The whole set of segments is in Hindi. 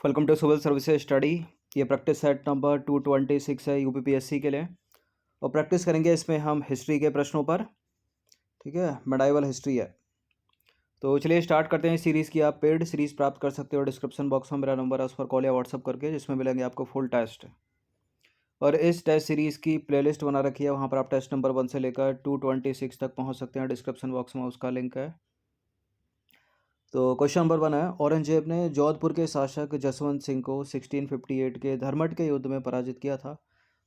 Welcome to civil services study. ये प्रैक्टिस सेट नंबर 226 है यूपीपीएससी के लिए। और प्रैक्टिस करेंगे इसमें हम हिस्ट्री के प्रश्नों पर। ठीक है, मेडाइवल हिस्ट्री है। तो चलिए स्टार्ट करते हैं सीरीज़ की। आप पेड सीरीज़ प्राप्त कर सकते हो डिस्क्रिप्शन बॉक्स में मेरा नंबर है, उस पर कॉल या व्हाट्सअप करके, जिसमें मिलेंगे आपको फुल टेस्ट। और इस टेस्ट सीरीज़ की प्लेलिस्ट बना रखी है, वहाँ पर आप टेस्ट नंबर 1 से लेकर 226 तक पहुँच सकते हैं। डिस्क्रिप्शन बॉक्स में उसका लिंक है। तो क्वेश्चन नंबर 1 है, औरंगजेब ने जोधपुर के शासक जसवंत सिंह को 1658 के धर्मट के युद्ध में पराजित किया था।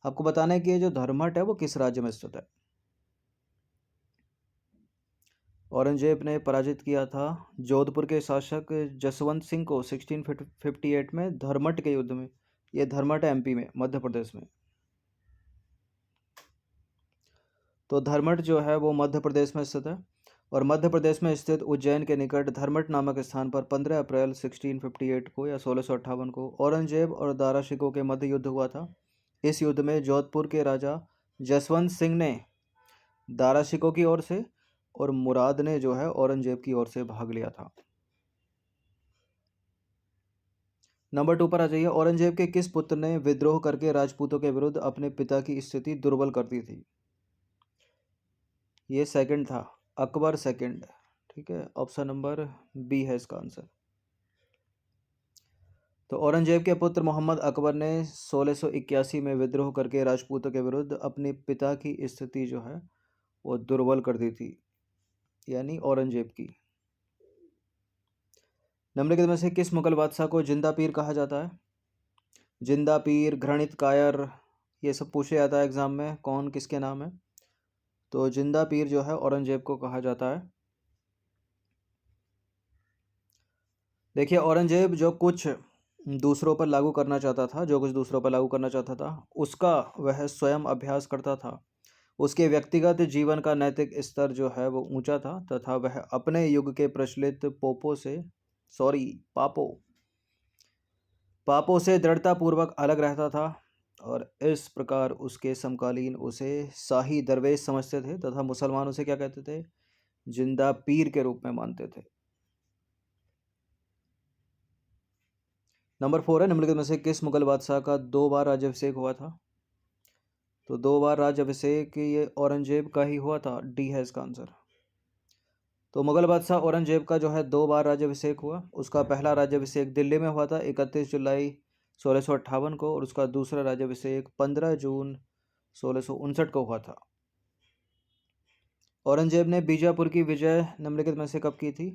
आपको बताना है कि ये जो धर्मट है वो किस राज्य में स्थित है। औरंगजेब ने पराजित किया था जोधपुर के शासक जसवंत सिंह को 1658 में धर्मट के युद्ध में। ये धर्मट है एमपी में, मध्य प्रदेश में। तो धर्मट जो है वो मध्य प्रदेश में स्थित है। और मध्य प्रदेश में स्थित उज्जैन के निकट धर्मट नामक स्थान पर 15 अप्रैल 1658 को या 1658 को औरंगजेब और दारा शिकोह के मध्य युद्ध हुआ था। इस युद्ध में जोधपुर के राजा जसवंत सिंह ने दारा शिकोह की ओर से और मुराद ने जो है औरंगजेब की ओर से भाग लिया था। नंबर 2 पर आ जाइए। औरंगजेब के किस पुत्र ने विद्रोह करके राजपूतों के विरुद्ध अपने पिता की स्थिति दुर्बल कर दी थी। ये सेकंड था, अकबर सेकंड। ठीक है, ऑप्शन नंबर बी है इसका आंसर। तो औरंगजेब के पुत्र मोहम्मद अकबर ने 1681 में विद्रोह करके राजपूतों के विरुद्ध अपने पिता की स्थिति जो है वो दुर्बल कर दी थी, यानी औरंगजेब की। निम्नलिखित में से किस मुगल बादशाह को जिंदा पीर कहा जाता है। जिंदा पीर, घृणित कायर, ये सब पूछे जाता है एग्जाम में, कौन किसके नाम है। तो जिंदा पीर जो है औरंगजेब को कहा जाता है। देखिए, औरंगजेब जो कुछ दूसरों पर लागू करना चाहता था, उसका वह स्वयं अभ्यास करता था। उसके व्यक्तिगत जीवन का नैतिक स्तर जो है वो ऊंचा था तथा वह अपने युग के प्रचलित पापों से दृढ़तापूर्वक अलग रहता था। और इस प्रकार उसके समकालीन उसे शाही दरवेश समझते थे तथा मुसलमान उसे क्या कहते थे, जिंदा पीर के रूप में मानते थे। नंबर 4 है, निम्नलिखित में से किस मुगल बादशाह का 2 बार राज्याभिषेक हुआ था। तो 2 बार राज्याभिषेक ये औरंगजेब का ही हुआ था, डी है इसका आंसर। तो मुगल बादशाह औरंगजेब का जो है 2 बार राज्याभिषेक हुआ। उसका पहला राज्याभिषेक दिल्ली में हुआ था 31 जुलाई 1658 को, और उसका दूसरा राज्याभिषेक 15 जून 1659 को हुआ था। औरंगजेब ने बीजापुर की विजय निम्नलिखित में से कब की थी।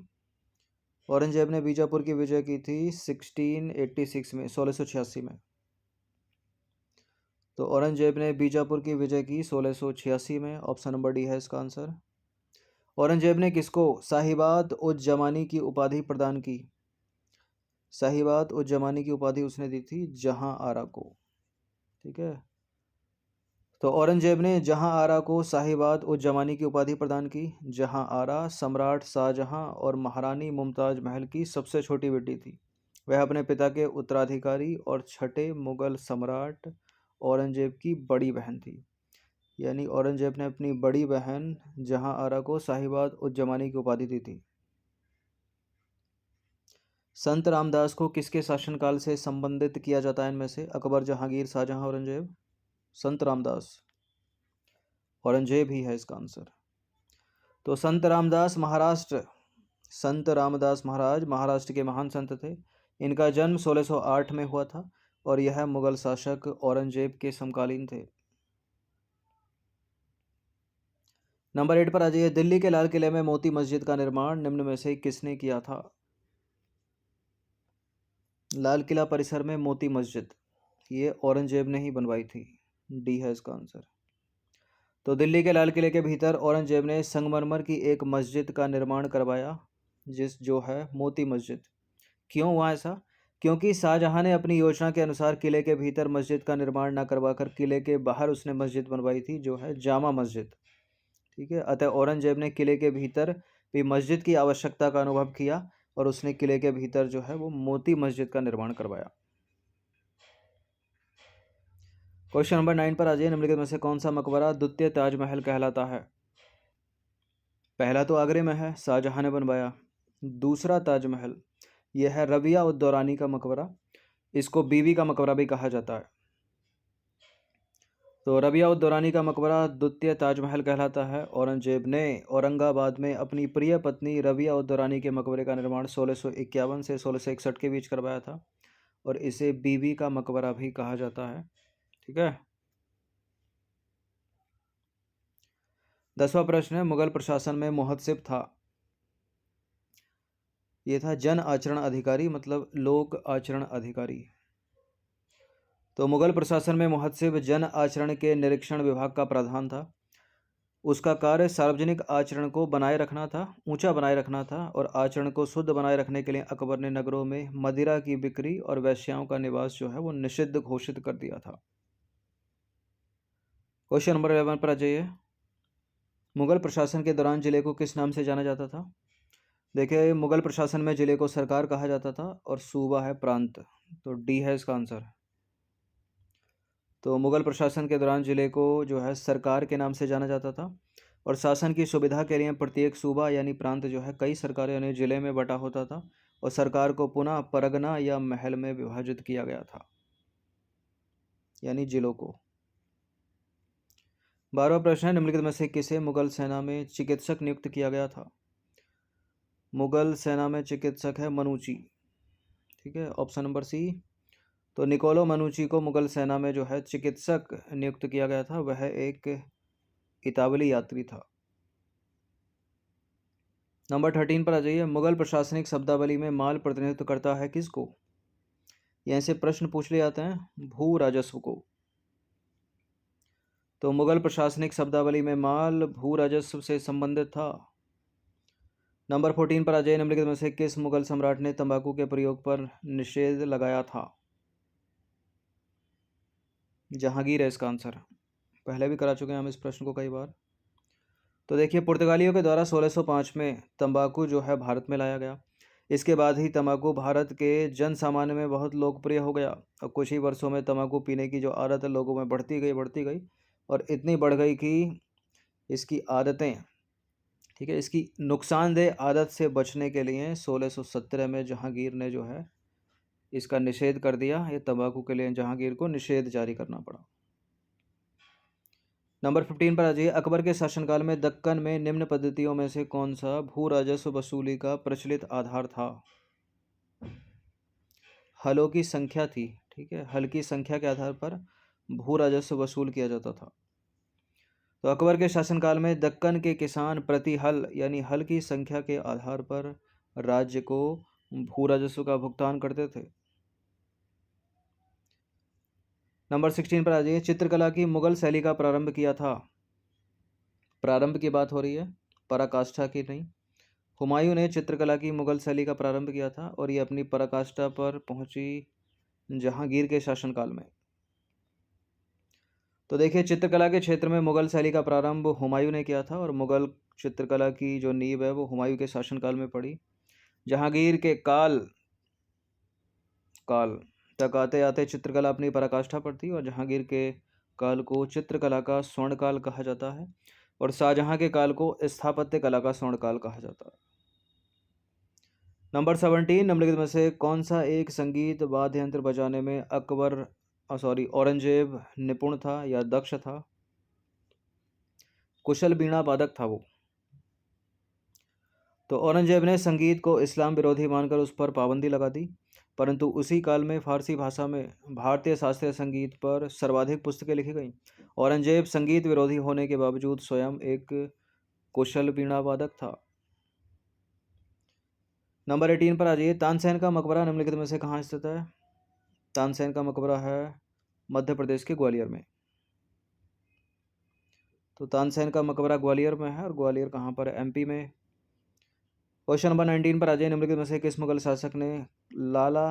औरंगजेब ने बीजापुर की विजय की थी 1686 में, 1686 में। तो औरंगजेब ने बीजापुर की विजय की 1686 में, ऑप्शन नंबर डी है इसका आंसर। औरंगजेब ने किसको साहिबाद उज जमानी की उपाधि प्रदान की। साहिबाद उज जमानी की उपाधि उसने दी थी जहां आरा को। ठीक है, तो औरंगजेब ने जहां आरा को साहिबाद उज जमानी की उपाधि प्रदान की। जहां आरा सम्राट शाहजहां और महारानी मुमताज महल की सबसे छोटी बेटी थी। वह अपने पिता के उत्तराधिकारी और छठे मुगल सम्राट औरंगजेब की बड़ी बहन थी। यानी औरंगजेब ने अपनी बड़ी बहन जहां आरा को साहिबाद उज जमानी की उपाधि दी थी। संत रामदास को किसके शासनकाल से संबंधित किया जाता है इनमें से, अकबर, जहांगीर, शाहजहां, औरंगजेब। संत रामदास, औरंगजेब ही है इसका आंसर। तो संत रामदास महाराज महाराष्ट्र के महान संत थे। इनका जन्म 1608 में हुआ था और यह मुगल शासक औरंगजेब के समकालीन थे। नंबर 8 पर आ जाइए। दिल्ली के लाल किले में मोती मस्जिद का निर्माण निम्न में से किसने किया था। लाल किला परिसर में मोती मस्जिद ये औरंगजेब ने ही बनवाई थी, डी है इसका आंसर। तो दिल्ली के लाल किले के भीतर औरंगजेब ने संगमरमर की एक मस्जिद का निर्माण करवाया, जो है मोती मस्जिद। क्यों हुआ ऐसा, क्योंकि शाहजहां ने अपनी योजना के अनुसार किले के भीतर मस्जिद का निर्माण न करवाकर किले के बाहर उसने मस्जिद बनवाई थी, जो है जामा मस्जिद। ठीक है, अतः औरंगजेब ने किले के भीतर भी मस्जिद की आवश्यकता का अनुभव किया और उसने किले के भीतर जो है वो मोती मस्जिद का निर्माण करवाया। क्वेश्चन नंबर 9 पर आ जाइए। निम्नलिखित में से कौन सा मकबरा द्वितीय ताजमहल कहलाता है। पहला तो आगरे में है, शाहजहां ने बनवाया। दूसरा ताजमहल यह है रबिया उद दौरानी का मकबरा। इसको बीबी का मकबरा भी कहा जाता है। तो रबिया उद दौरानी का मकबरा द्वितीय ताजमहल कहलाता है। औरंगजेब ने औरंगाबाद में अपनी प्रिय पत्नी रबिया उद दौरानी के मकबरे का निर्माण 1651 से 1661 के बीच करवाया था और इसे बीबी का मकबरा भी कहा जाता है। ठीक है। 10वां प्रश्न है, मुगल प्रशासन में मुहत्सिब था। ये था जन आचरण अधिकारी, मतलब लोक आचरण अधिकारी। तो मुगल प्रशासन में मुहत्सिब जन आचरण के निरीक्षण विभाग का प्रधान था। उसका कार्य सार्वजनिक आचरण को बनाए रखना था, ऊंचा बनाए रखना था, और आचरण को शुद्ध बनाए रखने के लिए अकबर ने नगरों में मदिरा की बिक्री और वेश्याओं का निवास जो है वो निषिद्ध घोषित कर दिया था। क्वेश्चन नंबर 11 पर आ जाइए। मुगल प्रशासन के दौरान जिले को किस नाम से जाना जाता था? देखिए, मुगल प्रशासन में जिले को सरकार कहा जाता था और सूबा है प्रांत। तो डी है इसका आंसर। तो मुगल प्रशासन के दौरान जिले को जो है सरकार के नाम से जाना जाता था और शासन की सुविधा के लिए प्रत्येक सूबा यानी प्रांत जो है कई सरकारें यानी जिले में बटा होता था और सरकार को पुनः परगना या महल में विभाजित किया गया था, यानी जिलों को। 12वां प्रश्न है, निम्नलिखित में से किसे मुगल सेना में चिकित्सक नियुक्त किया गया था? मुगल सेना में चिकित्सक है मनुची। ठीक है, ऑप्शन नंबर सी। तो निकोलो मनुची को मुगल सेना में जो है चिकित्सक नियुक्त किया गया था। वह एक इतावली यात्री था। नंबर 13 पर आ जाइए। मुगल प्रशासनिक शब्दावली में माल प्रतिनिधित्व करता है किसको? यहाँ से प्रश्न पूछ लिए जाते हैं भू राजस्व को। तो मुगल प्रशासनिक शब्दावली में माल भू राजस्व से संबंधित था। नंबर 14 पर आ जाइए। निम्नलिखित में से किस मुगल सम्राट ने तंबाकू के प्रयोग पर निषेध लगाया था? जहांगीर है इसका आंसर। पहले भी करा चुके हैं हम इस प्रश्न को कई बार। तो देखिए, पुर्तगालियों के द्वारा 1605 में तंबाकू जो है भारत में लाया गया। इसके बाद ही तंबाकू भारत के जन सामान्य में बहुत लोकप्रिय हो गया और कुछ ही वर्षों में तंबाकू पीने की जो आदत है लोगों में बढ़ती गई और इतनी बढ़ गई कि इसकी आदतें, ठीक है, इसकी नुकसानदेह आदत से बचने के लिए 1617 में जहांगीर ने जो है इसका निषेध कर दिया। ये तंबाकू के लिए जहांगीर को निषेध जारी करना पड़ा। नंबर 15 पर आ जाइए। अकबर के शासनकाल में दक्कन में निम्न पद्धतियों में से कौन सा भू राजस्व वसूली का प्रचलित आधार था? हलों की संख्या थी। ठीक है, हल की संख्या के आधार पर भू राजस्व वसूल किया जाता था। तो अकबर के शासनकाल में दक्कन के किसान प्रति हल यानी हल की संख्या के आधार पर राज्य को भू राजस्व का भुगतान करते थे। नंबर 16 पर आ जाइए। चित्रकला की मुगल शैली का प्रारंभ किया था। प्रारंभ की बात हो रही है, पराकाष्ठा की नहीं। हुमायूं ने चित्रकला की मुगल शैली का प्रारंभ किया था और ये अपनी पराकाष्ठा पर पहुंची जहांगीर के शासनकाल में। तो देखिए, चित्रकला के क्षेत्र में मुगल शैली का प्रारंभ हुमायूं ने किया था और मुगल चित्रकला की जो नींव है वो हुमायूं के शासनकाल में पड़ी। जहांगीर के काल तक आते आते चित्रकला अपनी पराकाष्ठा पर थी और जहांगीर के काल को चित्रकला का स्वर्णकाल कहा जाता है और शाहजहां के काल को स्थापत्य कला का स्वर्णकाल कहा जाता है। नंबर 17, निम्नलिखित में से कौन सा एक संगीत वाद्य यंत्र बजाने में औरंगजेब निपुण था या दक्ष था? कुशल बीणा वादक था वो। तो औरंगजेब ने संगीत को इस्लाम विरोधी मानकर उस पर पाबंदी लगा दी, परंतु उसी काल में फारसी भाषा में भारतीय शास्त्रीय संगीत पर सर्वाधिक पुस्तकें लिखी गईं। औरंगजेब संगीत विरोधी होने के बावजूद स्वयं एक कुशल बीणा वादक था। नंबर 18 पर आ जाइए। तानसेन का मकबरा निम्नलिखित में से कहाँ स्थित है? तानसेन का मकबरा है मध्य प्रदेश के ग्वालियर में। तो तानसेन का मकबरा ग्वालियर में है और ग्वालियर कहाँ पर है? एमपी में। क्वेश्चन नंबर 19 पर आ जाइए। निम्नलिखित में से किस मुगल शासक ने लाला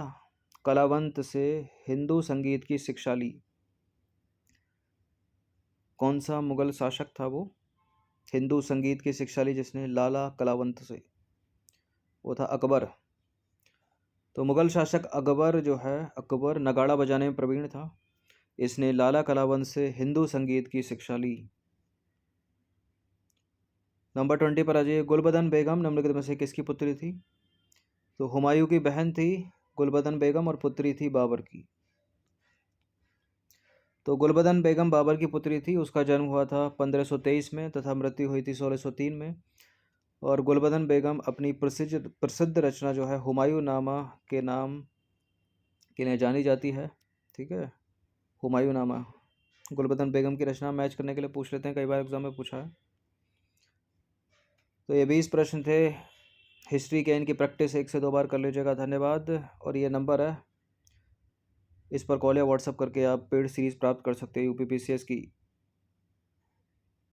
कलावंत से हिंदू संगीत की शिक्षा ली? कौन सा मुगल शासक था वो हिंदू संगीत की शिक्षा ली जिसने लाला कलावंत से? वो था अकबर। तो मुगल शासक अकबर जो है, अकबर नगाड़ा बजाने में प्रवीण था। इसने लाला कलावंत से हिंदू संगीत की शिक्षा ली। नंबर 20 पर आ जाइए। गुलबदन बेगम निम्नलिखित में से किसकी पुत्री थी? तो हुमायूं की बहन थी गुलबदन बेगम और पुत्री थी बाबर की। तो गुलबदन बेगम बाबर की पुत्री थी, उसका जन्म हुआ था 1523 में तथा मृत्यु हुई थी 1603 में। और गुलबदन बेगम अपनी प्रसिद्ध प्रसिद्ध रचना जो है हुमायूं नामा के नाम के लिए जानी जाती है। ठीक है, हुमायूं नामा गुलबदन बेगम की रचना मैच करने के लिए पूछ लेते हैं, कई बार एग्जाम में पूछा है। तो ये 20 प्रश्न थे हिस्ट्री के, इनकी प्रैक्टिस 1 से 2 बार कर लीजिएगा। धन्यवाद। और ये नंबर है, इस पर कॉल या व्हाट्सअप करके आप पेड सीरीज़ प्राप्त कर सकते हैं यूपीपीसीएस की